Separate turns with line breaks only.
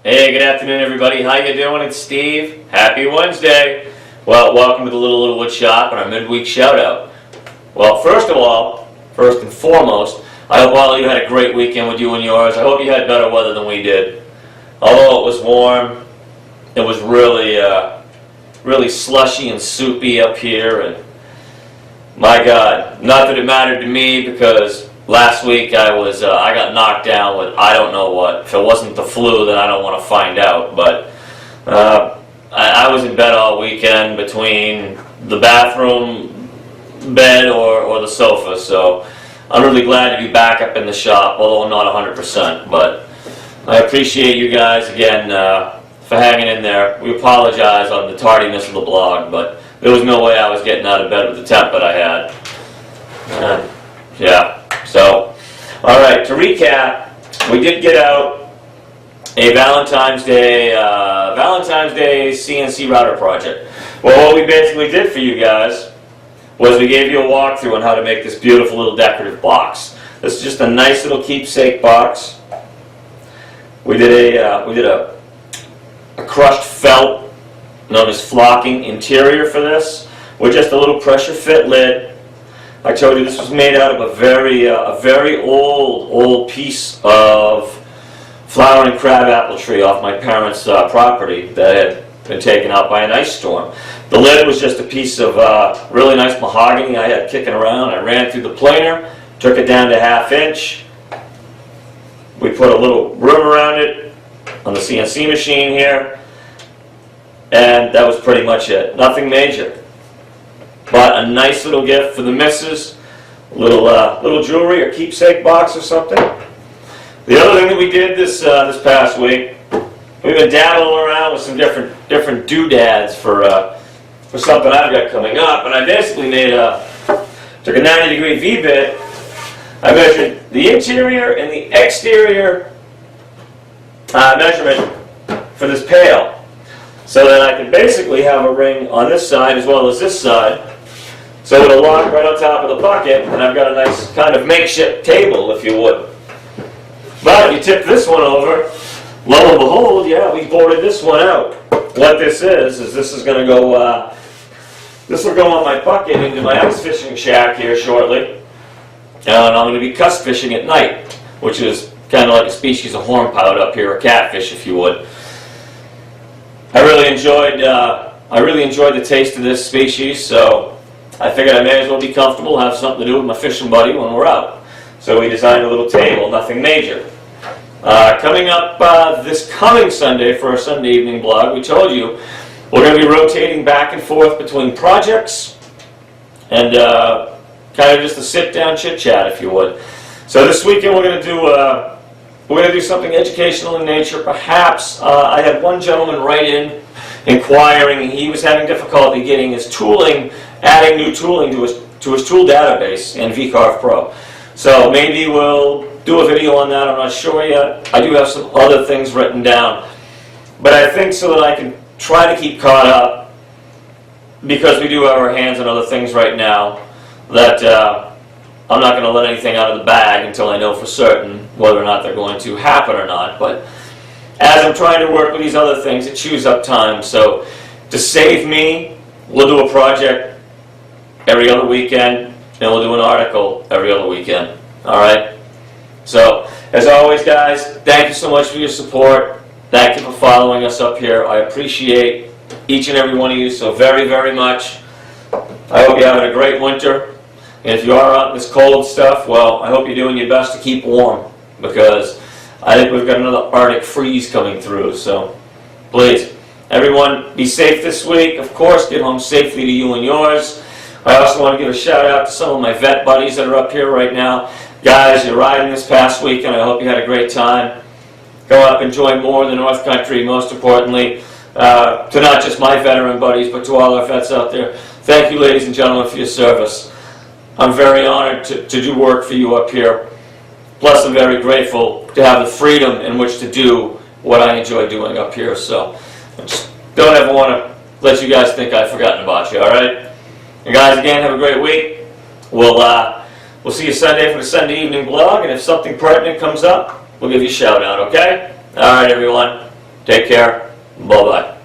Hey, good afternoon, everybody. How you doing? It's Steve. Happy Wednesday. Well, welcome to the Little Wood Shop and our midweek shout-out. Well, first and foremost, I hope all of you had a great weekend with you and yours. I hope you had better weather than we did. Although it was warm, it was really slushy and soupy up here, and my God, not that it mattered to me because last week I got knocked down with I don't know what. If it wasn't the flu, then I don't want to find out. But I was in bed all weekend between the bathroom, bed, or the sofa. So I'm really glad to be back up in the shop, although I'm not 100%. But I appreciate you guys again for hanging in there. We apologize on the tardiness of the blog, but there was no way I was getting out of bed with the temp that I had. Yeah. So, all right, to recap, we did get out a Valentine's Day CNC router project. Well, what we basically did for you guys was we gave you a walkthrough on how to make this beautiful little decorative box. This is just a nice little keepsake box. We did a crushed felt known as flocking interior for this with just a little pressure fit lid. I told you this was made out of a very old piece of flowering crabapple tree off my parents' property that had been taken out by an ice storm. The lid was just a piece of really nice mahogany I had kicking around. I ran through the planer, took it down to 1/2 inch. We put a little rim around it on the CNC machine here, and that was pretty much it. Nothing major. But a nice little gift for the missus, little jewelry or keepsake box or something. The other thing that we did this past week, we've been dabbling around with some different doodads for something I've got coming up, and I basically took a 90-degree V-bit. I measured the interior and the exterior measurement for this pail, so that I can basically have a ring on this side as well as this side. So it'll lock right on top of the bucket, and I've got a nice kind of makeshift table, if you would. But if you tip this one over, lo and behold, yeah, we boarded this one out. What this is this is going to go, this will go on my bucket into my ice fishing shack here shortly. And I'm going to be cuss fishing at night, which is kind of like a species of hornpout up here, a catfish, if you would. I really enjoyed the taste of this species, so I figured I may as well be comfortable, have something to do with my fishing buddy when we're out. So we designed a little table, nothing major. Coming up this coming Sunday for our Sunday evening blog, we told you we're going to be rotating back and forth between projects and kind of just a sit-down chit-chat, if you would. So this weekend we're going to do something educational in nature. Perhaps I had one gentleman write in inquiring he was having difficulty getting his tooling, adding new tooling to his tool database in VCarve Pro. So maybe we'll do a video on that. I'm not sure yet. I do have some other things written down, but I think so that I can try to keep caught up, because we do have our hands on other things right now, that I'm not going to let anything out of the bag until I know for certain whether or not they're going to happen or not. But as I'm trying to work with these other things, it chews up time. So to save me, we'll do a project every other weekend, and we'll do an article every other weekend. All right? So, as always, guys, thank you so much for your support. Thank you for following us up here. I appreciate each and every one of you so very, very much. I hope you're having a great winter. And if you are out in this cold stuff, well, I hope you're doing your best to keep warm, because I think we've got another Arctic freeze coming through. So, please, everyone, be safe this week. Of course, get home safely to you and yours. I also want to give a shout out to some of my vet buddies that are up here right now. Guys, you're riding this past weekend. I hope you had a great time. Go up, enjoy more of the North Country, most importantly, to not just my veteran buddies, but to all our vets out there. Thank you, ladies and gentlemen, for your service. I'm very honored to do work for you up here. Plus, I'm very grateful to have the freedom in which to do what I enjoy doing up here. So, I just don't ever want to let you guys think I've forgotten about you, all right? You guys, again, have a great week. We'll see you Sunday for the Sunday evening blog, and if something pertinent comes up, we'll give you a shout out, okay? All right, everyone. Take care. Bye-bye.